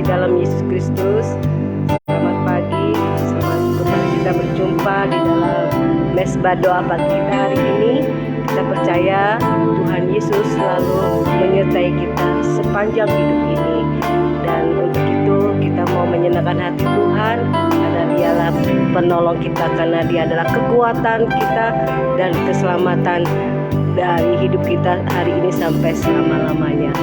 dalam Yesus Kristus. Selamat pagi, selamat kembali kita berjumpa di dalam mesbah doa pagi kita hari ini. Kita percaya Tuhan Yesus selalu menyertai kita sepanjang hidup ini. Dan untuk itu kita mau menyenangkan hati Tuhan, karena Dialah penolong kita, karena Dia adalah kekuatan kita dan keselamatan dari hidup kita hari ini sampai selama-lamanya.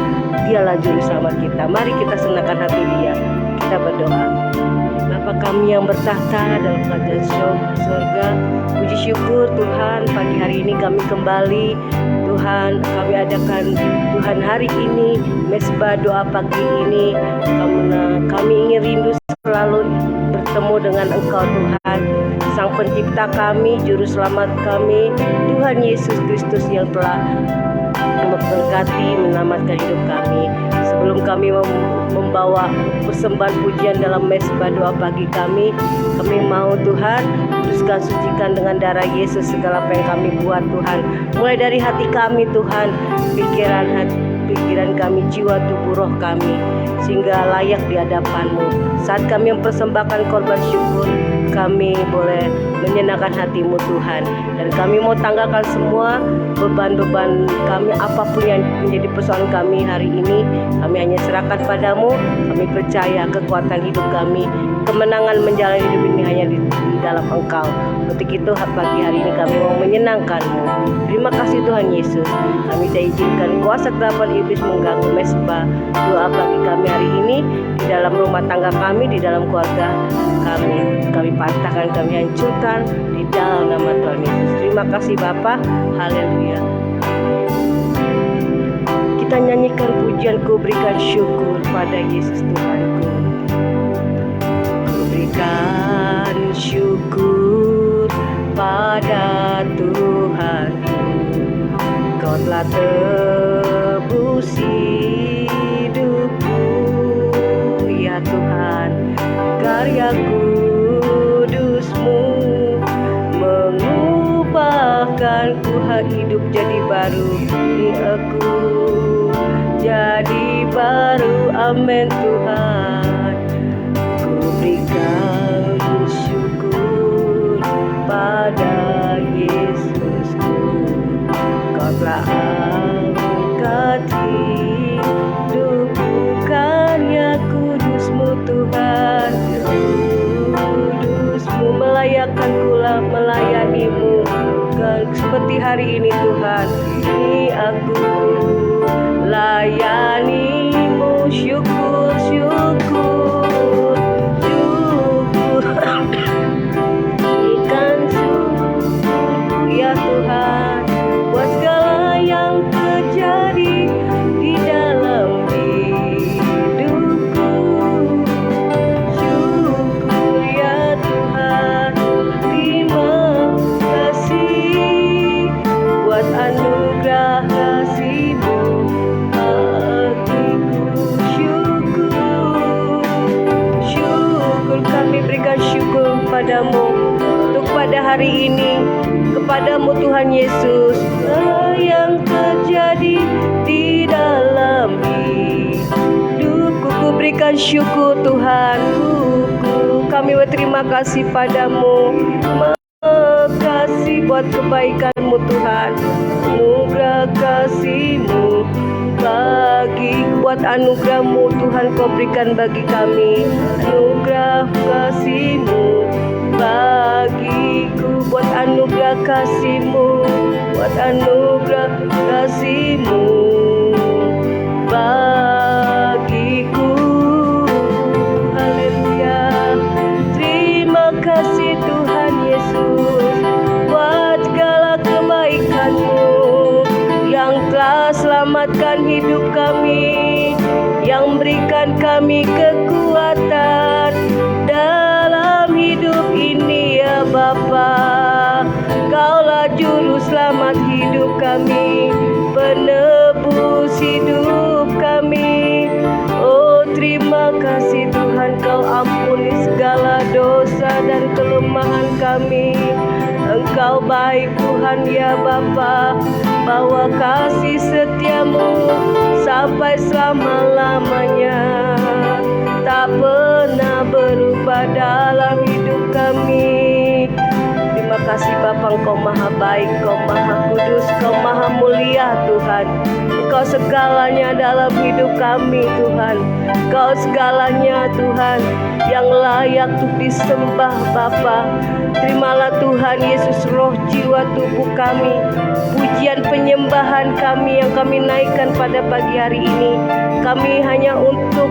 Dialah juru selamat kita. Mari kita senangkan hati Dia. Kita berdoa. Bapa kami yang bertahta dalam kerajaan surga, puji syukur Tuhan, pagi hari ini kami kembali Tuhan, kami adakan Tuhan hari ini mesbah doa pagi ini, karena kami ingin rindu selalu bertemu dengan Engkau Tuhan, Sang Pencipta kami, Juru Selamat kami, Tuhan Yesus Kristus yang telah memberkati, menyelamatkan hidup kami. Sebelum kami membawa persembahan pujian dalam mesbah doa pagi kami mau Tuhan kuduskan, sucikan dengan darah Yesus segala apa yang kami buat Tuhan, mulai dari hati kami Tuhan, pikiran kami, jiwa, tubuh, roh kami, sehingga layak di hadapan-Mu. Saat kami mempersembahkan korban syukur, kami boleh menyenangkan hati-Mu Tuhan. Dan kami mau tanggalkan semua beban-beban kami, apapun yang menjadi persoalan kami hari ini, kami hanya serahkan padamu. Kami percaya kekuatan hidup kami, kemenangan menjalani hidup ini hanya di dalam Engkau. Untuk itu pagi hari ini kami mau menyenangkan-Mu. Terima kasih Tuhan Yesus. Kami tidak izinkan kuasa kegelapan iblis mengganggu mesbah doa pagi kami hari ini, di dalam rumah tangga kami, di dalam keluarga kami. Kami patahkan, kami hancurkan di dalam nama Tuhan Yesus. Terima kasih Bapa. Haleluya. Kita nyanyikan pujian, ku berikan syukur pada Yesus Tuhanku. Ku berikan syukur pada Tuhanku. Kau telah tebus hidupku, ya Tuhan. Karya kudus-Mu mengubahkanku, hidup jadi baru di aku, jadi baru. Amin Tuhan. Ku berikan syukur pada Yesusku. Kau telah angkat hidupku, karya kudus-Mu Tuhan. Kudus-Mu melayakkanku, melayani-Mu seperti hari ini Tuhan. Ini aku layani-Mu, syukur, syukur, syukur. Berikan syukur ya Tuhan, buat segala yang terjadi di dalam hidupku. Syukur ya Tuhan, terima kasih buat anugerah kasih-Mu bagiku. Syukur, syukur, kami berikan syukur padamu untuk pada hari ini, kepadamu Tuhan Yesus. Yang terjadi di dalam hidupku, ku berikan syukur Tuhan. Kami berterima kasih padamu, makasih buat kebaikan-Mu Tuhan, anugerah kasih-Mu bagi, buat anugerah-Mu Tuhan Kau berikan bagi kami, anugerah kasih-Mu bagiku, buat anugerah kasih-Mu, buat anugerah kasih-Mu bagiku. Haleluya. Terima kasih Tuhan Yesus buat segala kebaikan-Mu yang telah selamatkan hidup kami, yang berikan kami kekuatan dalam hidup ini ya Bapa. Kaulah juru selamat hidup kami, penebus hidup kami. Oh terima kasih Tuhan, Kau ampuni segala dosa dan kelemahan kami. Engkau baik Tuhan ya Bapa, bawa kasih setia-Mu sampai selama-lamanya. berubah dalam hidup kami. Terima kasih Bapa, Engkau maha baik, Engkau maha kudus, Engkau maha mulia Tuhan. Engkau segalanya dalam hidup kami Tuhan. Engkau segalanya Tuhan yang layak untuk disembah Bapa. Terimalah Tuhan Yesus roh jiwa tubuh kami, pujian penyembahan kami yang kami naikkan pada pagi hari ini. Kami hanya untuk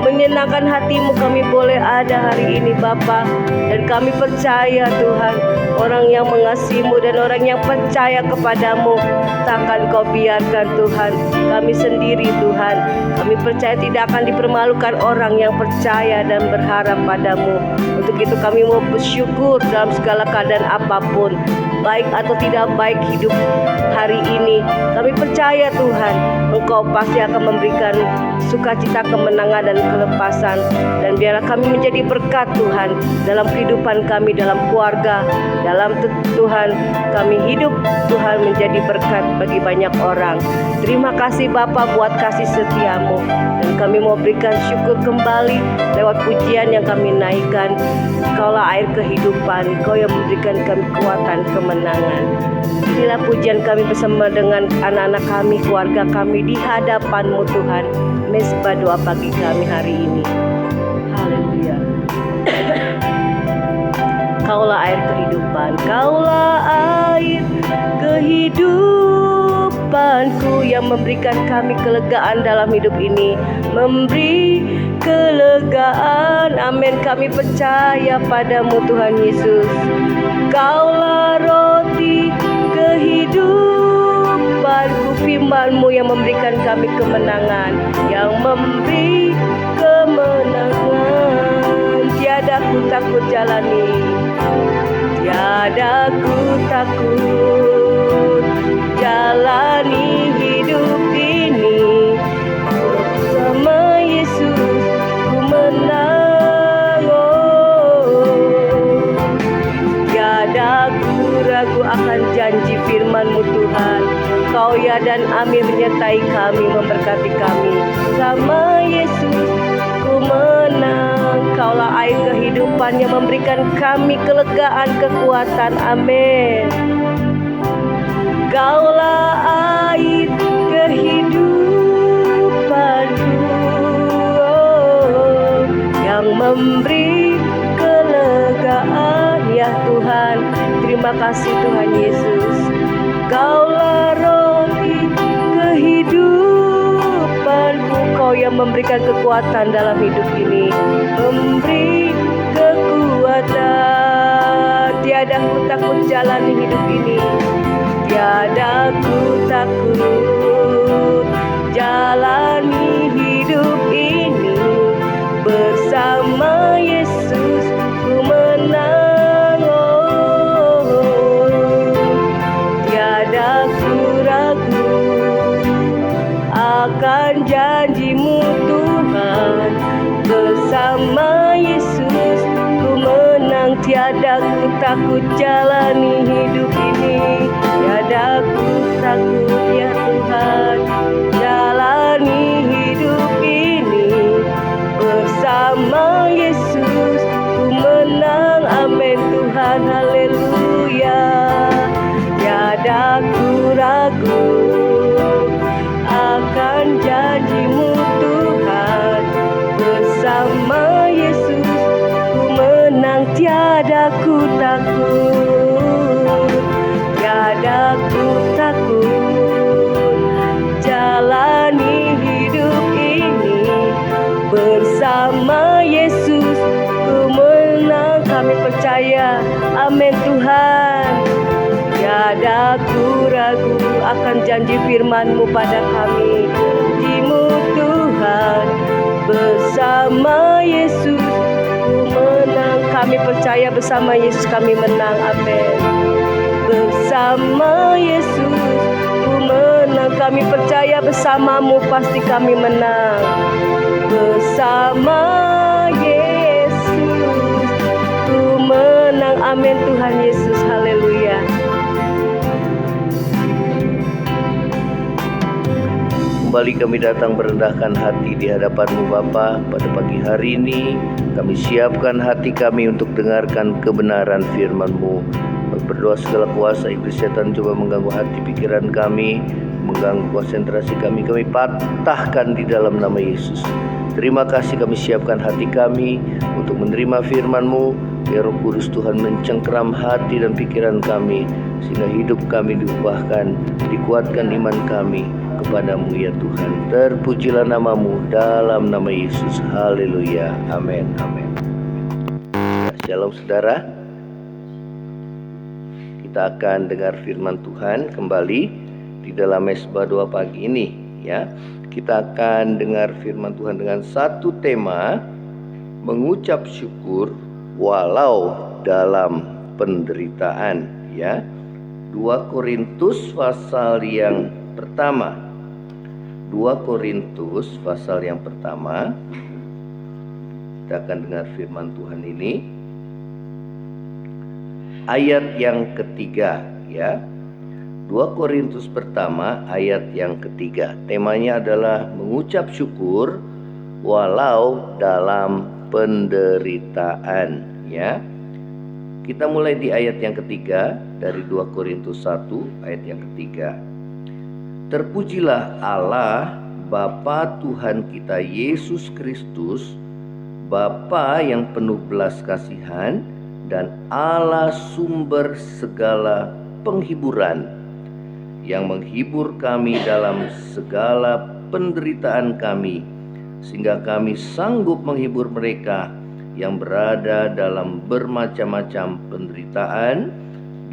menyenangkan hati-Mu kami boleh ada hari ini Bapa. Dan kami percaya Tuhan, orang yang mengasihi-Mu dan orang yang percaya kepadamu takkan Kau biarkan Tuhan kami sendiri Tuhan. Kami percaya tidak akan dipermalukan orang yang percaya dan berharap padamu. Untuk itu kami mau bersyukur dalam segala keadaan apapun, baik atau tidak baik hidup hari ini. Kami percaya Tuhan, Engkau pasti akan memberikan sukacita, kemenangan dan kelepasan. Dan biarlah kami menjadi berkat Tuhan dalam kehidupan kami, dalam keluarga, dalam Tuhan kami hidup Tuhan menjadi berkat bagi banyak orang. Terima kasih Bapa buat kasih setia-Mu. Dan kami mau berikan syukur kembali lewat pujian yang kami naikkan. Engkaulah air kehidupan, Engkau yang memberikan kami kekuatan, kemenangan. Inilah pujian kami bersama dengan anak-anak kami, keluarga kami di hadapan-Mu Tuhan. Mesbah doa pagi kami hari ini. Haleluya. Kaulah air kehidupan, Kaulah air kehidupanku yang memberikan kami kelegaan dalam hidup ini, memberi kelegaan. Amin. Kami percaya padamu Tuhan Yesus. Kaulah roti kehidupanku, firman-Mu yang memberikan kami kemenangan, yang memberi kemenangan. Tiada ku takut jalani, tiada ku takut jalani hidup ini. Bersama Yesus ku menang. Tiada ku ragu akan janji firman-Mu Tuhan. Kau ya dan amin menyertai kami, memberkati kami. Sama Yesus ku menang. Kaulah air kehidupan yang memberikan kami kelegaan, kekuatan. Amin. Kaulah air kehidupanku, yang memberi kelegaan. Ya Tuhan, terima kasih Tuhan Yesus. Kaulah roti kehidupanku, Kau yang memberikan kekuatan dalam hidup ini, memberi kekuatan. Tiada ku takut jalani hidup ini, tiada ku takut jalani hidup ini. Bersama Yesus ku menang. Tiada ku ragu akan janji-Mu Tuhan. Bersama Yesus ku menang. Tiada ku takut jalani hidup ini, tiada ku takut ya Tuhan jalani hidup ini. Bersama Yesus ku menang. Amin Tuhan, haleluya. Tiada ku ragu akan janji-Mu Tuhan. Bersama Yesus ku menang. Tiada ku takut, tiada ku takut jalani hidup ini. Bersama Yesus ku menang. Kami percaya, amin Tuhan. Tiada ku ragu akan janji firman-Mu pada kami. Janji-Mu Tuhan, bersama Yesus ku menang. Kami percaya bersama Yesus kami menang. Amin. Bersama Yesus ku menang. Kami percaya bersama-Mu pasti kami menang. Bersama Yesus ku menang. Amin Tuhan Yesus, haleluya. kembali kami datang merendahkan hati di hadapan-Mu Bapa. Pada pagi hari ini kami siapkan hati kami untuk dengarkan kebenaran firman-Mu. Berdoa segala kuasa iblis setan coba mengganggu hati pikiran kami, mengganggu konsentrasi kami patahkan di dalam nama Yesus. Terima kasih kami siapkan hati kami untuk menerima firman-Mu. Ya Roh Kudus Tuhan mencengkeram hati dan pikiran kami, sehingga hidup kami diubahkan, dikuatkan iman kami kepadamu ya Tuhan. Terpujilah nama-Mu dalam nama Yesus. Haleluya. Amin. Amin. Ya, shalom saudara. Kita akan dengar firman Tuhan kembali di dalam Mesbah Doa pagi ini ya. Kita akan dengar firman Tuhan dengan satu tema, mengucap syukur walau dalam penderitaan ya. 2 Korintus pasal yang pertama. 2 Korintus pasal yang pertama. Kita akan dengar firman Tuhan ini. Ayat yang ketiga ya. 2 Korintus pertama ayat yang ketiga. Temanya adalah mengucap syukur walau dalam penderitaan ya. Kita mulai di ayat yang ketiga dari 2 Korintus 1 ayat yang ketiga. Terpujilah Allah Bapa Tuhan kita Yesus Kristus, Bapa yang penuh belas kasihan dan Allah sumber segala penghiburan, yang menghibur kami dalam segala penderitaan kami, sehingga kami sanggup menghibur mereka yang berada dalam bermacam-macam penderitaan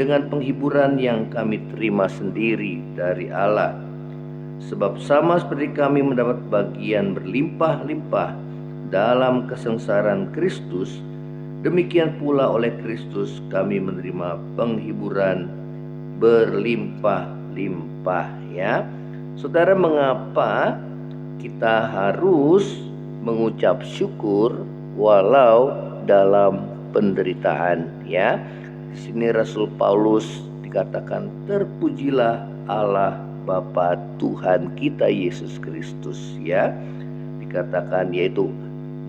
dengan penghiburan yang kami terima sendiri dari Allah. Sebab sama seperti kami mendapat bagian berlimpah-limpah dalam kesengsaraan Kristus, demikian pula oleh Kristus kami menerima penghiburan berlimpah-limpah ya. Saudara, mengapa kita harus mengucap syukur walau dalam penderitaan ya? Di sini Rasul Paulus dikatakan terpujilah Allah Bapa Tuhan kita Yesus Kristus ya. Dikatakan yaitu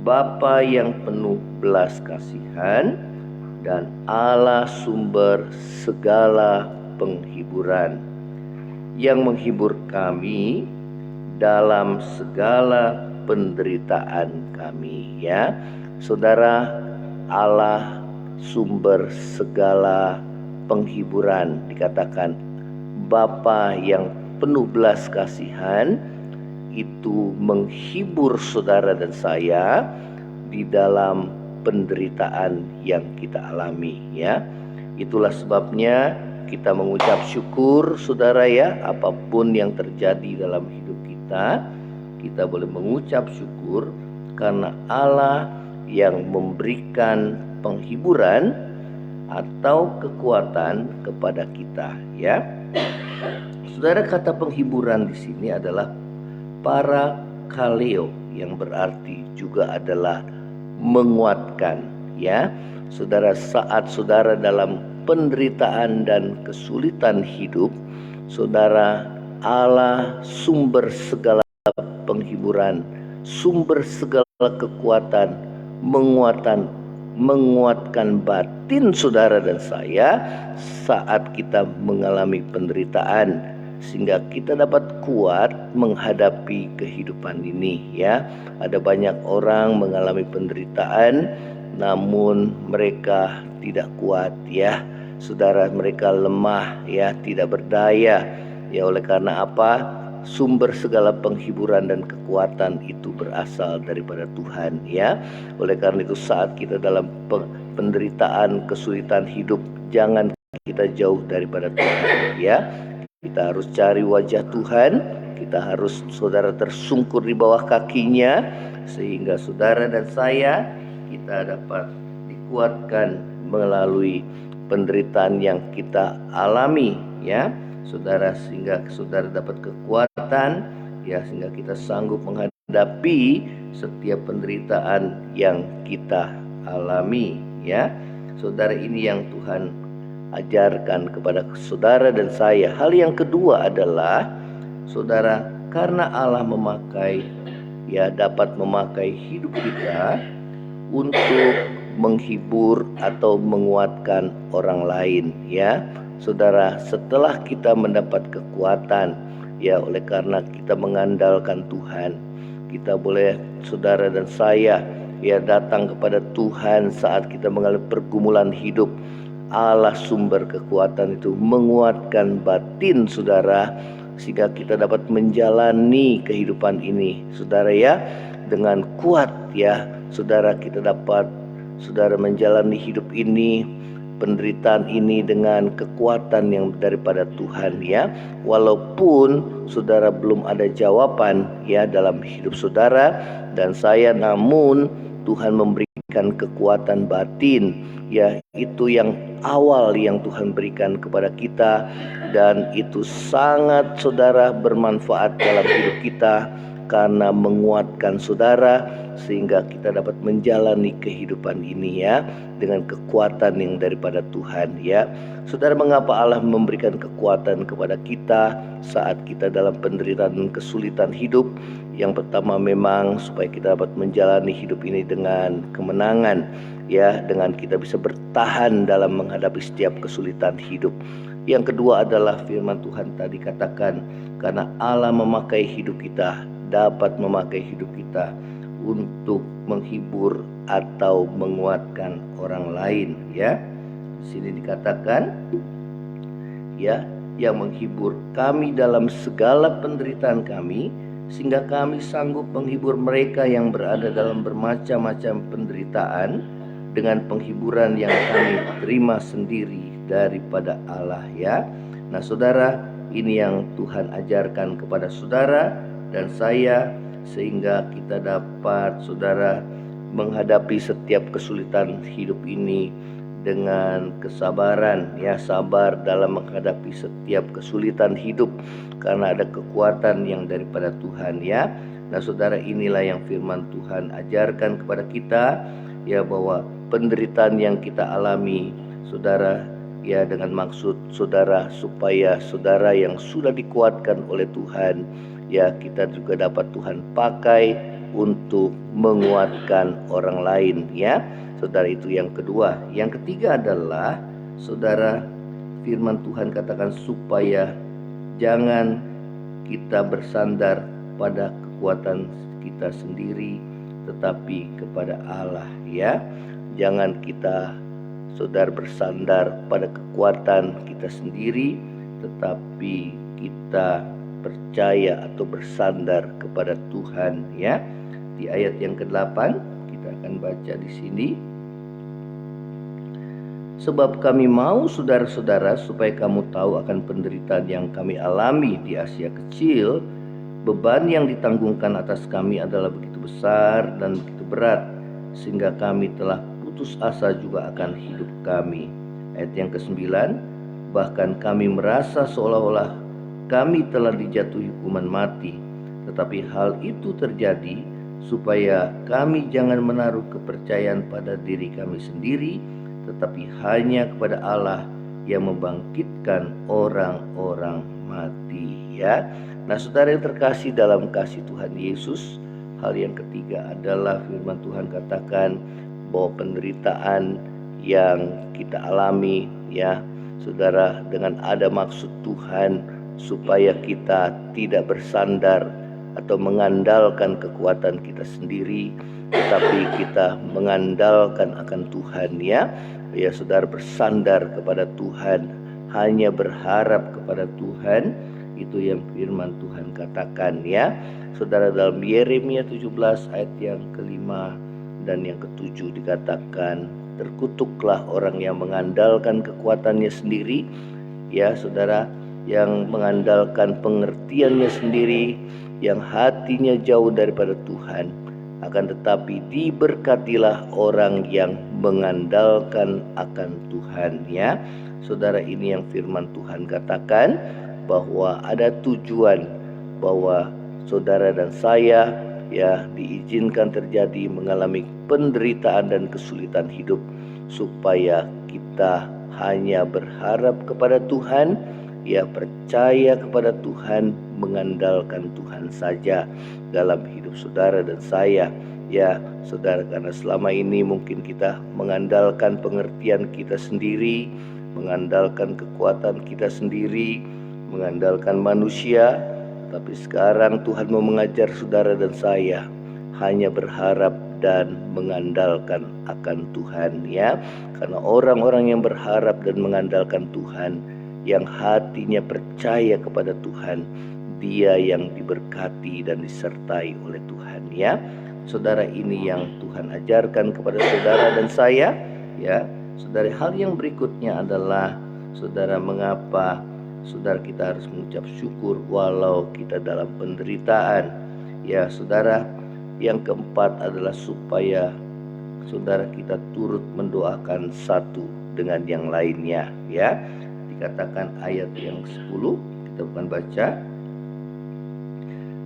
Bapa yang penuh belas kasihan dan Allah sumber segala penghiburan, yang menghibur kami dalam segala penderitaan kami ya. Saudara, Allah sumber segala penghiburan, dikatakan Bapa yang penuh belas kasihan itu menghibur saudara dan saya di dalam penderitaan yang kita alami ya. Itulah sebabnya kita mengucap syukur saudara ya. Apapun yang terjadi dalam hidup kita, kita boleh mengucap syukur karena Allah yang memberikan penghiburan atau kekuatan kepada kita ya. Saudara, kata penghiburan di sini adalah parakaleo, yang berarti juga adalah menguatkan ya. Saudara, saat saudara dalam penderitaan dan kesulitan hidup, saudara, Allah sumber segala penghiburan, sumber segala kekuatan, menguatkan batin saudara dan saya saat kita mengalami penderitaan, sehingga kita dapat kuat menghadapi kehidupan ini ya. Ada banyak orang mengalami penderitaan namun mereka tidak kuat ya. Saudara, mereka lemah ya, tidak berdaya ya. Oleh karena apa? Sumber segala penghiburan dan kekuatan itu berasal daripada Tuhan ya. Oleh karena itu saat kita dalam penderitaan, kesulitan hidup, jangan kita jauh daripada Tuhan ya. Kita harus cari wajah Tuhan. Kita harus saudara tersungkur di bawah kakinya, sehingga saudara dan saya kita dapat dikuatkan melalui penderitaan yang kita alami ya saudara, sehingga saudara dapat kekuatan ya, sehingga kita sanggup menghadapi setiap penderitaan yang kita alami ya. Saudara, ini yang Tuhan ajarkan kepada saudara dan saya. Hal yang kedua adalah saudara, karena Allah dapat memakai hidup kita untuk menghibur atau menguatkan orang lain, ya. Saudara, setelah kita mendapat kekuatan, ya, oleh karena kita mengandalkan Tuhan, kita boleh, saudara dan saya, ya, datang kepada Tuhan saat kita mengalami pergumulan hidup. Allah sumber kekuatan itu menguatkan batin saudara, sehingga kita dapat menjalani kehidupan ini, saudara, ya, dengan kuat, ya. Saudara, kita dapat, saudara, menjalani hidup ini, penderitaan ini dengan kekuatan yang daripada Tuhan, ya. Walaupun saudara belum ada jawaban, ya, dalam hidup saudara dan saya, namun Tuhan memberikan kekuatan batin, ya, itu yang awal yang Tuhan berikan kepada kita, dan itu sangat, saudara, bermanfaat dalam hidup kita karena menguatkan saudara sehingga kita dapat menjalani kehidupan ini, ya, dengan kekuatan yang daripada Tuhan, ya. Saudara, mengapa Allah memberikan kekuatan kepada kita saat kita dalam penderitaan dan kesulitan hidup? Yang pertama, memang supaya kita dapat menjalani hidup ini dengan kemenangan, ya, dengan kita bisa bertahan dalam menghadapi setiap kesulitan hidup. Yang kedua adalah firman Tuhan tadi katakan, karena Allah memakai hidup kita, dapat memakai hidup kita untuk menghibur atau menguatkan orang lain, ya. Di sini dikatakan, ya, yang menghibur kami dalam segala penderitaan kami, sehingga kami sanggup menghibur mereka yang berada dalam bermacam-macam penderitaan dengan penghiburan yang kami terima sendiri daripada Allah, ya. Nah, saudara, ini yang Tuhan ajarkan kepada saudara dan saya, sehingga kita dapat, saudara, menghadapi setiap kesulitan hidup ini dengan kesabaran, ya, sabar dalam menghadapi setiap kesulitan hidup karena ada kekuatan yang daripada Tuhan, ya. Nah, saudara, inilah yang firman Tuhan ajarkan kepada kita, ya, bahwa penderitaan yang kita alami, saudara, ya, dengan maksud saudara supaya saudara yang sudah dikuatkan oleh Tuhan, ya, kita juga dapat Tuhan pakai untuk menguatkan orang lain, ya. Saudara, itu yang kedua. Yang ketiga adalah, saudara, firman Tuhan katakan supaya jangan kita bersandar pada kekuatan kita sendiri, tetapi kepada Allah, ya. Jangan kita, saudara, bersandar pada kekuatan kita sendiri, tetapi kita percaya atau bersandar kepada Tuhan, ya. Di ayat yang ke-8 kita akan baca di sini. Sebab kami mau, saudara-saudara, supaya kamu tahu akan penderitaan yang kami alami di Asia Kecil. Beban yang ditanggungkan atas kami adalah begitu besar dan begitu berat, sehingga kami telah putus asa juga akan hidup kami. Ayat yang ke-9, bahkan kami merasa seolah-olah kami telah dijatuhi hukuman mati. Tetapi hal itu terjadi supaya kami jangan menaruh kepercayaan pada diri kami sendiri, tetapi hanya kepada Allah yang membangkitkan orang-orang mati, ya. Nah, saudara yang terkasih dalam kasih Tuhan Yesus, hal yang ketiga adalah firman Tuhan katakan bahwa penderitaan yang kita alami, ya, saudara, dengan ada maksud Tuhan supaya kita tidak bersandar atau mengandalkan kekuatan kita sendiri, tetapi kita mengandalkan akan Tuhan, ya. Ya, saudara, bersandar kepada Tuhan, hanya berharap kepada Tuhan, itu yang firman Tuhan katakan, ya. Saudara, dalam Yeremia 17 ayat yang ke-5 dan yang ke-7 dikatakan, terkutuklah orang yang mengandalkan kekuatannya sendiri, ya, saudara, yang mengandalkan pengertiannya sendiri, yang hatinya jauh daripada Tuhan. Akan tetapi diberkatilah orang yang mengandalkan akan Tuhan, ya. Saudara, ini yang firman Tuhan katakan, bahwa ada tujuan bahwa saudara dan saya, ya, diizinkan terjadi mengalami penderitaan dan kesulitan hidup, supaya kita hanya berharap kepada Tuhan, ya percaya kepada Tuhan, mengandalkan Tuhan saja dalam hidup saudara dan saya. Ya saudara, karena selama ini mungkin kita mengandalkan pengertian kita sendiri, mengandalkan kekuatan kita sendiri, mengandalkan manusia. Tapi sekarang Tuhan mau mengajar saudara dan saya hanya berharap dan mengandalkan akan Tuhan, ya. Karena orang-orang yang berharap dan mengandalkan Tuhan, yang hatinya percaya kepada Tuhan, dia yang diberkati dan disertai oleh Tuhan, ya. Saudara, ini yang Tuhan ajarkan kepada saudara dan saya, ya. Saudara, hal yang berikutnya adalah, saudara, mengapa saudara kita harus mengucap syukur walau kita dalam penderitaan. Ya saudara, yang keempat adalah supaya saudara kita turut mendoakan satu dengan yang lainnya, ya. Dikatakan ayat yang 10, kita akan baca.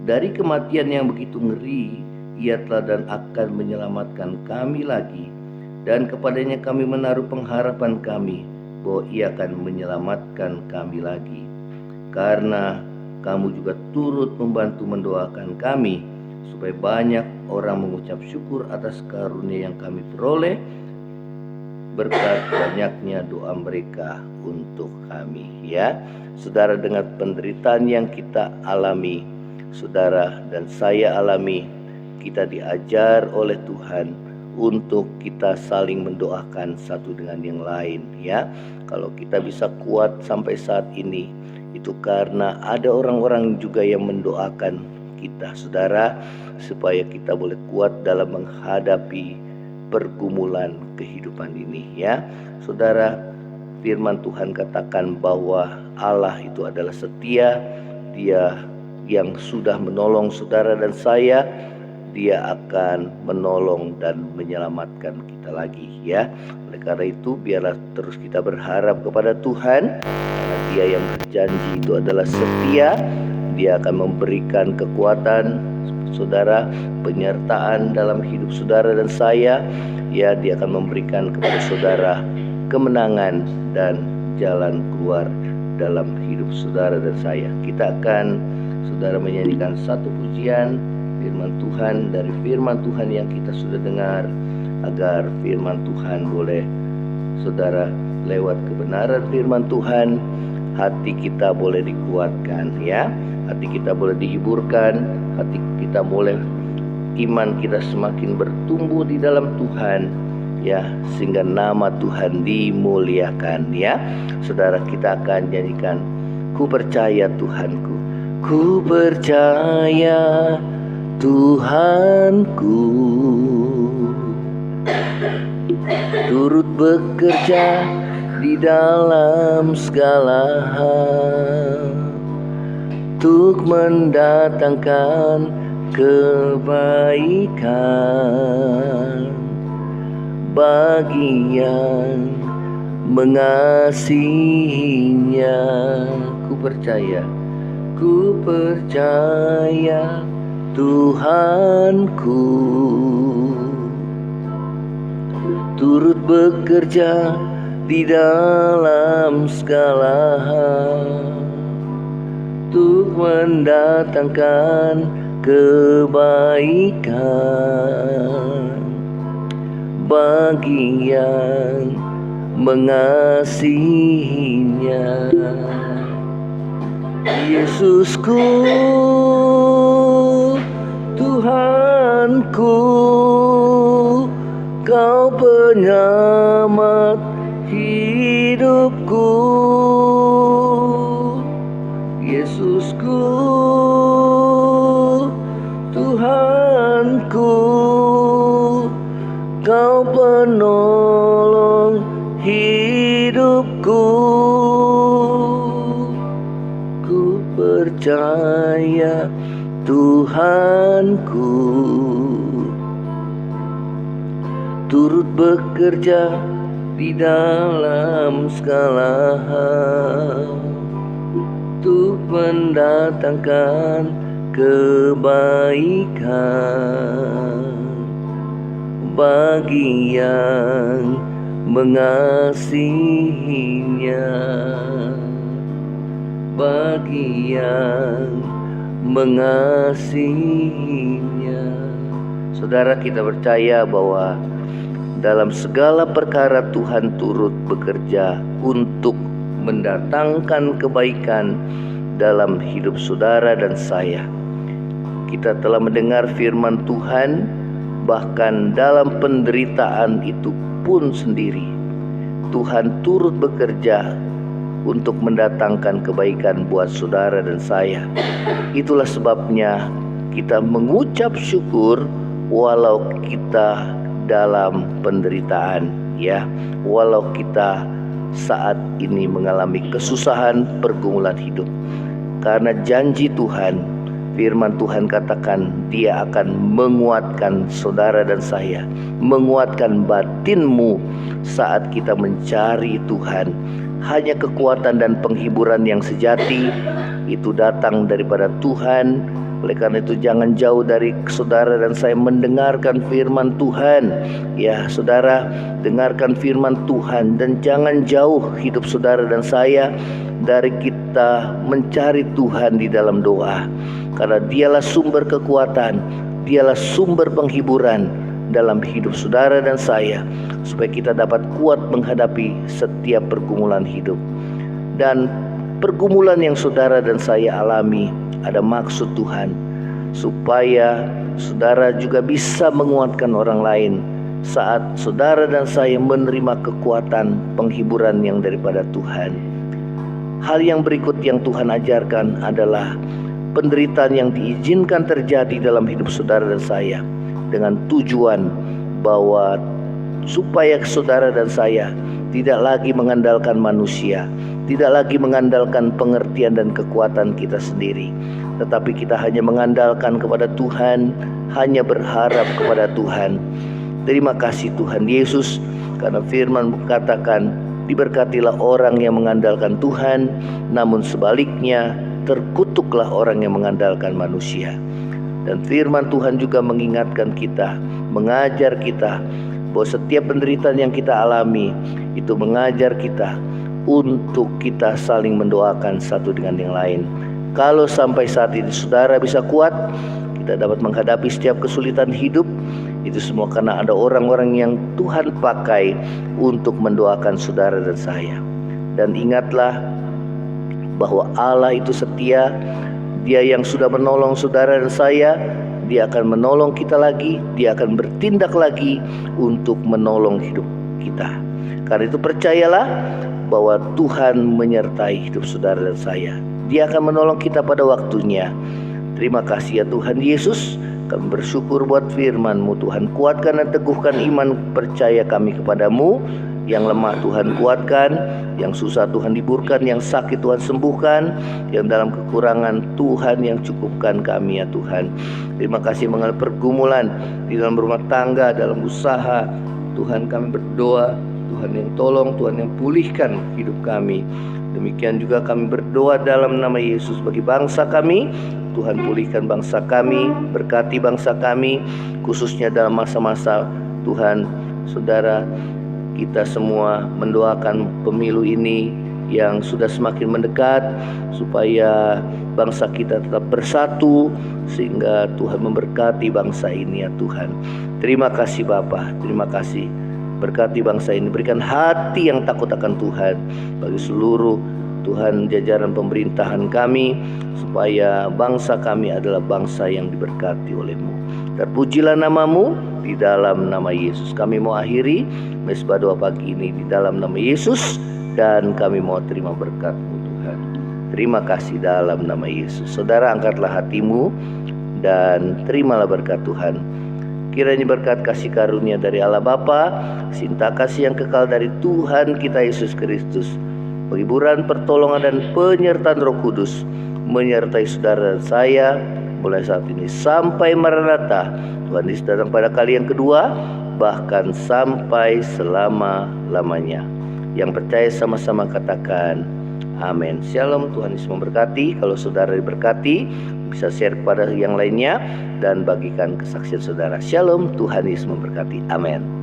Dari kematian yang begitu ngeri, Ia telah dan akan menyelamatkan kami lagi, dan kepadanya kami menaruh pengharapan kami bahwa Ia akan menyelamatkan kami lagi. Karena kamu juga turut membantu mendoakan kami, supaya banyak orang mengucap syukur atas karunia yang kami peroleh berkat banyaknya doa mereka untuk kami, ya. Saudara, dengan penderitaan yang kita alami, saudara dan saya alami, kita diajar oleh Tuhan untuk kita saling mendoakan satu dengan yang lain, ya. Kalau kita bisa kuat sampai saat ini, itu karena ada orang-orang juga yang mendoakan kita, saudara, supaya kita boleh kuat dalam menghadapi pergumulan kehidupan ini, ya. Saudara, firman Tuhan katakan bahwa Allah itu adalah setia. Dia yang sudah menolong saudara dan saya, Dia akan menolong dan menyelamatkan kita lagi, ya. Oleh karena itu, biarlah terus kita berharap kepada Tuhan, karena Dia yang berjanji itu adalah setia. Dia akan memberikan kekuatan, saudara, penyertaan dalam hidup saudara dan saya, ya. Dia akan memberikan kepada saudara kemenangan dan jalan keluar dalam hidup saudara dan saya. Kita akan, saudara, menyanyikan satu pujian firman Tuhan dari firman Tuhan yang kita sudah dengar, agar firman Tuhan boleh, saudara, lewat kebenaran firman Tuhan, hati kita boleh dikuatkan, ya. Hati kita boleh dihiburkan, hati kita boleh, iman kita semakin bertumbuh di dalam Tuhan, ya, sehingga nama Tuhan dimuliakan, ya. Saudara, kita akan nyanyikan Ku Percaya Tuhanku. Ku percaya Tuhanku turut bekerja di dalam segala hal untuk mendatangkan kebaikan bagi yang mengasihinya. Ku percaya Tuhanku turut bekerja di dalam segala hal untuk mendatangkan kebaikan bagi yang mengasihinya. Yesusku, Tuhanku, Kau penyelamat hidupku. Yesusku, Tuhanku, Kau penolong hidupku. Ku percaya Tuhanku turut bekerja di dalam segala hal untuk mendatangkan kebaikan bagi yang mengasihinya. bagi yang mengasihinya. Saudara, kita percaya bahwa dalam segala perkara Tuhan turut bekerja untuk mendatangkan kebaikan dalam hidup saudara dan saya. Kita telah mendengar firman Tuhan, bahkan dalam penderitaan itu pun sendiri Tuhan turut bekerja untuk mendatangkan kebaikan buat saudara dan saya. Itulah sebabnya kita mengucap syukur walau kita dalam penderitaan, ya, walau kita saat ini mengalami kesusahan pergumulan hidup. Karena janji Tuhan, firman Tuhan katakan Dia akan menguatkan saudara dan saya, menguatkan batinmu saat kita mencari Tuhan. Hanya kekuatan dan penghiburan yang sejati itu datang daripada Tuhan. Oleh karena itu jangan jauh dari saudara dan saya mendengarkan firman Tuhan. Ya saudara, dengarkan firman Tuhan dan jangan jauh hidup saudara dan saya dari kita mencari Tuhan di dalam doa. Karena Dialah sumber kekuatan, Dialah sumber penghiburan dalam hidup saudara dan saya, supaya kita dapat kuat menghadapi setiap pergumulan hidup. Dan pergumulan yang saudara dan saya alami ada maksud Tuhan, supaya saudara juga bisa menguatkan orang lain saat saudara dan saya menerima kekuatan penghiburan yang daripada Tuhan. Hal yang berikut yang Tuhan ajarkan adalah penderitaan yang diizinkan terjadi dalam hidup saudara dan saya dengan tujuan bahwa supaya saudara dan saya tidak lagi mengandalkan manusia, tidak lagi mengandalkan pengertian dan kekuatan kita sendiri, tetapi kita hanya mengandalkan kepada Tuhan, hanya berharap kepada Tuhan. Terima kasih Tuhan Yesus, karena firman katakan, diberkatilah orang yang mengandalkan Tuhan, namun sebaliknya terkutuklah orang yang mengandalkan manusia. Dan firman Tuhan juga mengingatkan kita, mengajar kita bahwa setiap penderitaan yang kita alami itu mengajar kita untuk kita saling mendoakan satu dengan yang lain. Kalau sampai saat ini saudara bisa kuat, kita dapat menghadapi setiap kesulitan hidup, itu semua karena ada orang-orang yang Tuhan pakai untuk mendoakan saudara dan saya. Dan ingatlah bahwa Allah itu setia. Dia yang sudah menolong saudara dan saya, Dia akan menolong kita lagi, Dia akan bertindak lagi untuk menolong hidup kita. Karena itu percayalah bahwa Tuhan menyertai hidup saudara dan saya. Dia akan menolong kita pada waktunya. Terima kasih ya Tuhan Yesus. Kami bersyukur buat firman-Mu. Tuhan, kuatkan dan teguhkan iman percaya kami kepadamu. Yang lemah Tuhan kuatkan, yang susah Tuhan liburkan, yang sakit Tuhan sembuhkan, yang dalam kekurangan Tuhan yang cukupkan kami ya Tuhan. Terima kasih mengenai pergumulan di dalam rumah tangga, dalam usaha. Tuhan kami berdoa, Tuhan yang tolong, Tuhan yang pulihkan hidup kami. Demikian juga kami berdoa dalam nama Yesus bagi bangsa kami. Tuhan pulihkan bangsa kami, berkati bangsa kami, khususnya dalam masa-masa Tuhan. Saudara, kita semua mendoakan pemilu ini yang sudah semakin mendekat, supaya bangsa kita tetap bersatu, sehingga Tuhan memberkati bangsa ini ya Tuhan. Terima kasih Bapa, terima kasih. Berkati bangsa ini, berikan hati yang takut akan Tuhan bagi seluruh Tuhan jajaran pemerintahan kami, supaya bangsa kami adalah bangsa yang diberkati oleh-Mu. Terpujilah nama-Mu, di dalam nama Yesus kami mau akhiri mesbah doa pagi ini di dalam nama Yesus, dan kami mau terima berkat-Mu Tuhan. Terima kasih dalam nama Yesus. Saudara, angkatlah hatimu dan terimalah berkat Tuhan. Kiranya berkat kasih karunia dari Allah Bapa, cinta kasih yang kekal dari Tuhan kita Yesus Kristus, penghiburan, pertolongan dan penyertaan Roh Kudus menyertai saudara dan saya mulai saat ini sampai Maranatha. Tuhan Yesus datang pada kali yang kedua, bahkan sampai selama-lamanya. Yang percaya sama-sama katakan amin. Shalom, Tuhan Yesus memberkati. Kalau saudara diberkati, bisa share kepada yang lainnya dan bagikan kesaksian saudara. Shalom, Tuhan Yesus memberkati. Amin.